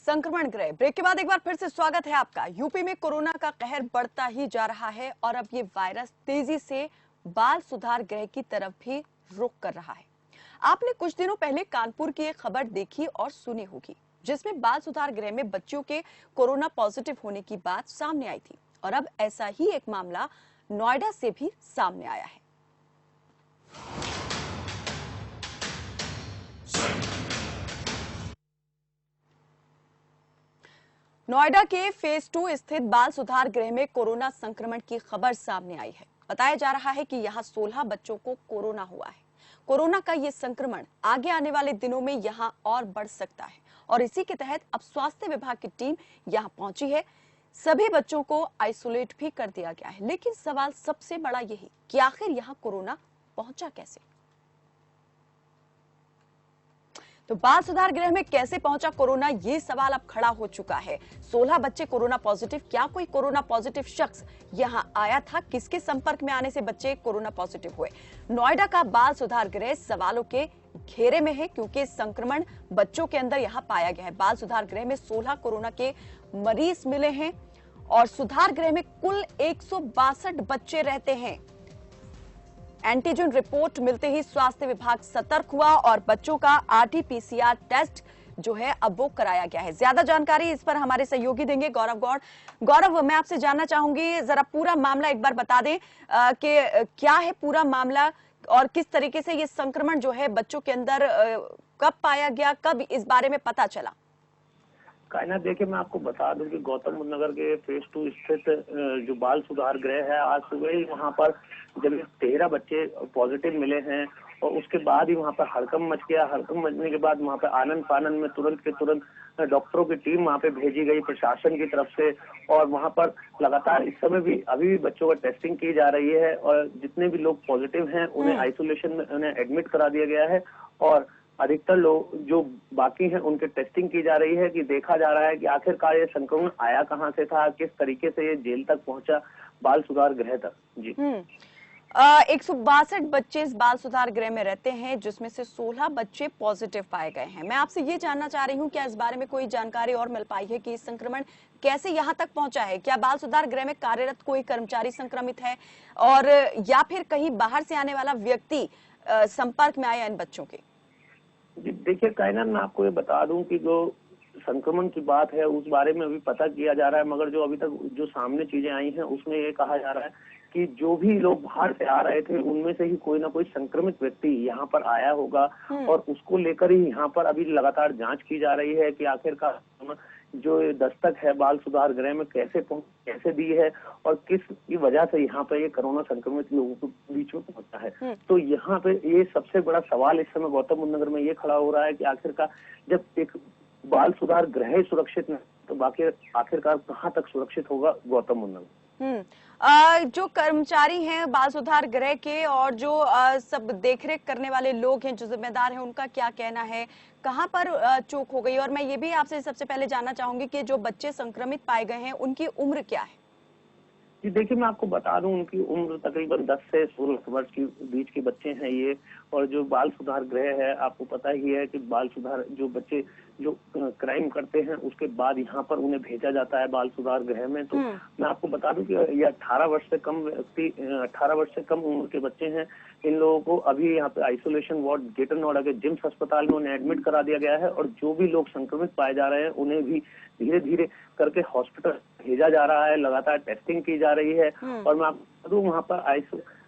संक्रमण ग्रह ब्रेक के बाद एक बार फिर से स्वागत है आपका। यूपी में कोरोना का कहर बढ़ता ही जा रहा है और अब ये वायरस तेजी से बाल सुधार गृह की तरफ भी रुख कर रहा है। आपने कुछ दिनों पहले कानपुर की एक खबर देखी और सुनी होगी, जिसमें बाल सुधार गृह में बच्चों के कोरोना पॉजिटिव होने की बात सामने आई थी और अब ऐसा ही एक मामला नोएडा से भी सामने आया है। नोएडा के फेज 2 स्थित बाल सुधार गृह में कोरोना संक्रमण की खबर सामने आई है। बताया जा रहा है कि यहां 16 बच्चों को कोरोना हुआ है। कोरोना का ये संक्रमण आगे आने वाले दिनों में यहां और बढ़ सकता है और इसी के तहत अब स्वास्थ्य विभाग की टीम यहां पहुंची है। सभी बच्चों को आइसोलेट भी कर दिया गया है, लेकिन सवाल सबसे बड़ा यही कि आखिर यहां कोरोना पहुंचा कैसे। तो बाल सुधार गृह में कैसे पहुंचा कोरोना, ये सवाल अब खड़ा हो चुका है। 16 बच्चे कोरोना पॉजिटिव, क्या कोई कोरोना पॉजिटिव शख्स यहां आया था? किसके संपर्क में आने से बच्चे कोरोना पॉजिटिव हुए? नोएडा का बाल सुधार गृह सवालों के घेरे में है, क्योंकि संक्रमण बच्चों के अंदर यहां पाया गया है। बाल सुधार गृह में 16 कोरोना के मरीज मिले हैं और सुधार गृह में कुल 162 बच्चे रहते हैं। एंटीजन रिपोर्ट मिलते ही स्वास्थ्य विभाग सतर्क हुआ और बच्चों का आरटी-पीसीआर टेस्ट जो है अब वो कराया गया है। ज्यादा जानकारी इस पर हमारे सहयोगी देंगे गौरव गौड़। गौरव, मैं आपसे जानना चाहूंगी, जरा पूरा मामला एक बार बता दें कि क्या है पूरा मामला और किस तरीके से ये संक्रमण जो है बच्चों के अंदर कब पाया गया, कब इस बारे में पता चला? कायनात, देखिए मैं आपको बता दूं कि गौतम बुद्ध नगर के फेज 2 स्थित जो बाल सुधार गृह है, आज सुबह ही वहां पर जब 13 बच्चे पॉजिटिव मिले हैं और उसके बाद ही वहां पर हड़कंप मच गया। हड़कंप मचने के बाद वहां पर आनंद फानंद में तुरंत के तुरंत डॉक्टरों की टीम वहां पे भेजी गई प्रशासन की तरफ से और वहां पर लगातार इस समय भी अभी भी बच्चों का टेस्टिंग की जा रही है और जितने भी लोग पॉजिटिव हैं उन्हें आइसोलेशन में उन्हें एडमिट करा दिया गया है और अधिकतर लोग जो बाकी हैं उनके टेस्टिंग की जा रही है कि देखा जा रहा है कि आखिरकार ये संक्रमण आया कहां से था, किस तरीके से ये जेल तक पहुंचा, बाल सुधार गृह तक। जी 162 बच्चे इस बाल सुधार गृह में रहते हैं, जिसमें से 16 बच्चे पॉजिटिव पाए गए हैं। मैं आपसे ये जानना चाह रही हूँ, क्या इस बारे में कोई जानकारी और मिल पाई है कि संक्रमण कैसे यहाँ तक पहुंचा है? क्या बाल सुधार गृह में कार्यरत कोई कर्मचारी संक्रमित है और या फिर कहीं बाहर से आने वाला व्यक्ति संपर्क में आया इन बच्चों के? जी देखिए कायनात, मैं आपको ये बता दूं कि जो संक्रमण की बात है उस बारे में अभी पता किया जा रहा है, मगर जो अभी तक जो सामने चीजें आई हैं उसमें ये कहा जा रहा है कि जो भी लोग बाहर से आ रहे थे उनमें से ही कोई ना कोई संक्रमित व्यक्ति यहाँ पर आया होगा और उसको लेकर ही यहाँ पर अभी लगातार जांच की जा रही है कि आखिरकार जो दस्तक है बाल सुधार गृह में कैसे दी है और किस की वजह से यहाँ पे ये कोरोना संक्रमित लोगों के बीच में पहुंचा है। तो यहाँ पे ये सबसे बड़ा सवाल इस समय गौतम बुद्ध नगर में ये खड़ा हो रहा है कि आखिरकार जब एक बाल सुधार गृह सुरक्षित नहीं तो बाकी आखिरकार कहाँ तक सुरक्षित होगा गौतम बुद्ध नगर? जो कर्मचारी हैं बाल सुधार गृह के और जो सब देखरेख करने वाले लोग हैं, जो जिम्मेदार हैं, उनका क्या कहना है, कहां पर चूक हो गई? और मैं ये भी आपसे सबसे पहले जानना चाहूंगी कि जो बच्चे संक्रमित पाए गए हैं उनकी उम्र क्या है? जी देखिए, मैं आपको बता दूं उनकी उम्र तकरीबन 10 से 16 वर्ष के बीच के बच्चे हैं ये। और जो बाल सुधार गृह है, आपको पता ही है कि बाल सुधार जो बच्चे जो क्राइम करते हैं उसके बाद यहाँ पर उन्हें भेजा जाता है बाल सुधार गृह में। तो मैं आपको बता दूं कि ये 18 वर्ष से कम व्यक्ति 18 वर्ष से कम उम्र के बच्चे हैं। इन लोगों को अभी यहाँ पे आइसोलेशन वार्ड ग्रेटर नोएडा के जिम्स अस्पताल में उन्हें एडमिट करा दिया गया है और जो भी लोग संक्रमित पाए जा रहे हैं उन्हें भी धीरे धीरे करके हॉस्पिटल भेजा जा रहा है, लगातार टेस्टिंग की जा रही है। और मैं आपको बता दूं वहाँ पर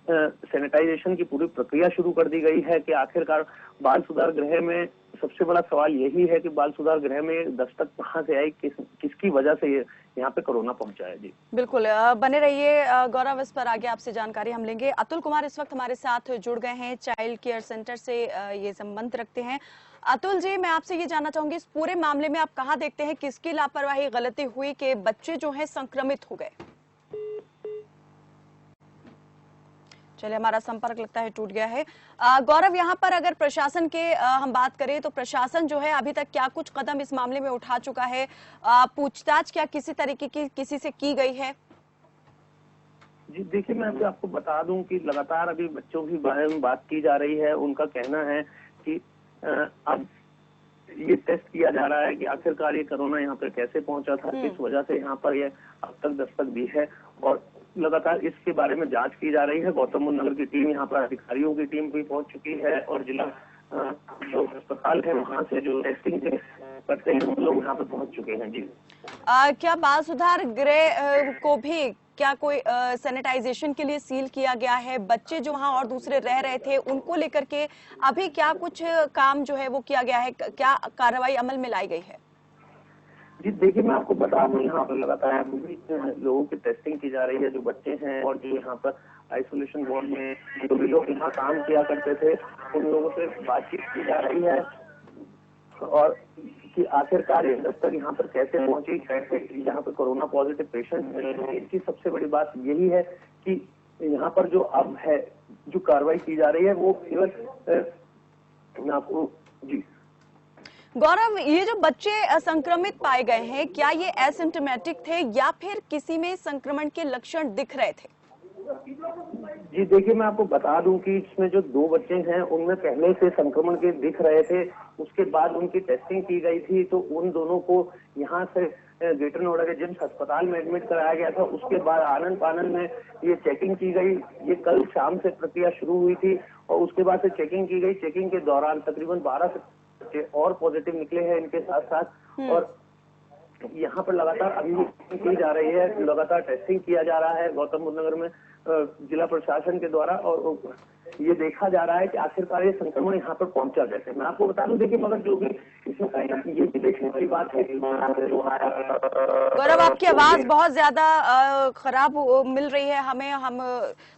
सैनिटाइजेशन की पूरी प्रक्रिया शुरू कर दी गई है कि आखिरकार बाल सुधार गृह में सबसे बड़ा सवाल यही है कि बाल सुधार गृह में दस्तक कहां से आई, किसकी वजह से ये यहाँ पे कोरोना पहुंचा है। जी बिल्कुल, बने रहिए गौरव, इस पर आगे आपसे जानकारी हम लेंगे। अतुल कुमार इस वक्त हमारे साथ जुड़ गए हैं, चाइल्ड केयर सेंटर से ये संबंध रखते हैं। अतुल जी, मैं आपसे ये जानना चाहूंगी, इस पूरे मामले में आप कहाँ देखते हैं किसकी लापरवाही गलती हुई कि बच्चे जो है संक्रमित हो गए? चलिए, हमारा संपर्क लगता है टूट गया है। गौरव, यहाँ पर अगर प्रशासन के हम बात करें तो प्रशासन जो है अभी तक क्या कुछ कदम इस मामले में उठा चुका है? पूछताछ क्या किसी तरीके की किसी से की गई है? जी देखिए, मैं आपको बता दूं कि लगातार अभी बच्चों के बारे में बात की जा रही है। उनका कहना है कि अब ये टेस्ट किया जा रहा है कि आखिरकार ये कोरोना यहाँ पर कैसे पहुंचा था, किस वजह से यहाँ पर ये अब तक दस्तक दी है, और लगातार इसके बारे में जांच की जा रही है। गौतम बुद्ध नगर की टीम, यहाँ पर अधिकारियों की टीम भी पहुंच चुकी है, और जिला जो अस्पताल है वहाँ से जो टेस्टिंग करते हैं उन लोग यहाँ पर पहुंच चुके हैं। जी क्या बाल सुधार गृह को भी क्या कोई सैनिटाइजेशन के लिए सील किया गया है? बच्चे जो वहाँ और दूसरे रह रहे थे उनको लेकर के अभी क्या कुछ काम जो है वो किया गया है, क्या कार्रवाई अमल में लाई गई है? जी देखिए, मैं आपको बता दूं, यहाँ पर लगातार लोगों की टेस्टिंग की जा रही है, जो बच्चे हैं और जो यहाँ पर आइसोलेशन वार्ड में जो भी लोग यहाँ काम किया करते थे उन लोगों से बातचीत की जा रही है, और कि आखिरकार ये दस्तक यहाँ पर कैसे पहुंची, कैसे यहाँ पर कोरोना पॉजिटिव पेशेंट है। इसकी सबसे बड़ी बात यही है कि यहाँ पर जो अब है, जो कार्रवाई की जा रही है वो केवल आपको जी गौरव, ये जो बच्चे संक्रमित पाए गए हैं, क्या ये एसिम्टोमेटिक थे या फिर किसी में संक्रमण के लक्षण दिख रहे थे? जी देखिए, मैं आपको बता दूं कि इसमें जो 2 बच्चे हैं उनमें पहले से संक्रमण के दिख रहे थे, उसके बाद उनकी टेस्टिंग की गई थी, तो उन दोनों को यहाँ से ग्रेटर नोएडा के जिम्स अस्पताल में एडमिट कराया गया था। उसके बाद आनन फानन में ये चेकिंग की गई। ये कल शाम से प्रक्रिया शुरू हुई थी और उसके बाद से चेकिंग की गई। चेकिंग के दौरान तकरीबन 12 से और पॉजिटिव निकले हैं इनके साथ साथ, और यहाँ पर लगातार अभी की जा रही है, लगातार टेस्टिंग किया जा रहा है गौतम बुद्ध नगर में जिला प्रशासन के द्वारा, और ये देखा जा रहा है कि आखिरकार ये संक्रमण यहाँ पर पहुंचा कैसे। मैं आपको बता दूं, देखिए, मगर जो भी इसमें ये भी देखने वाली बात है। गौरव, आपकी आवाज बहुत ज्यादा खराब मिल रही है हमें। हम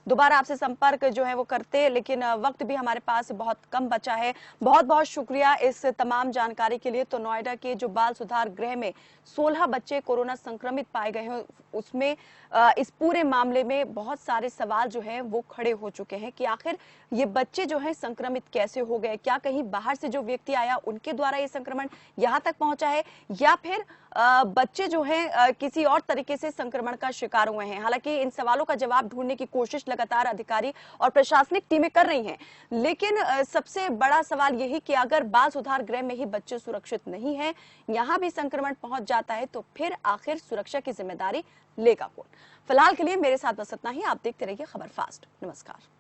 दोबारा आपसे संपर्क जो है वो करते, लेकिन वक्त भी हमारे पास बहुत कम बचा है। बहुत बहुत शुक्रिया इस तमाम जानकारी के लिए। तो नोएडा के जो बाल सुधार गृह में 16 बच्चे कोरोना संक्रमित पाए गए हैं, उसमें इस पूरे मामले में बहुत सारे सवाल जो है वो खड़े हो चुके हैं कि आखिर ये बच्चे जो है संक्रमित कैसे हो गए, क्या कहीं बाहर से जो व्यक्ति आया उनके द्वारा ये संक्रमण यहाँ तक पहुंचा है, या फिर बच्चे जो हैं किसी और तरीके से संक्रमण का शिकार हुए हैं। हालांकि इन सवालों का जवाब ढूंढने की कोशिश लगातार अधिकारी और प्रशासनिक टीमें कर रही हैं, लेकिन सबसे बड़ा सवाल यही कि अगर बाल सुधार गृह में ही बच्चे सुरक्षित नहीं हैं, यहाँ भी संक्रमण पहुंच जाता है, तो फिर आखिर सुरक्षा की जिम्मेदारी लेगा कौन? फिलहाल के लिए मेरे साथ बस इतना ही। आप देखते रहिए खबर फास्ट। नमस्कार।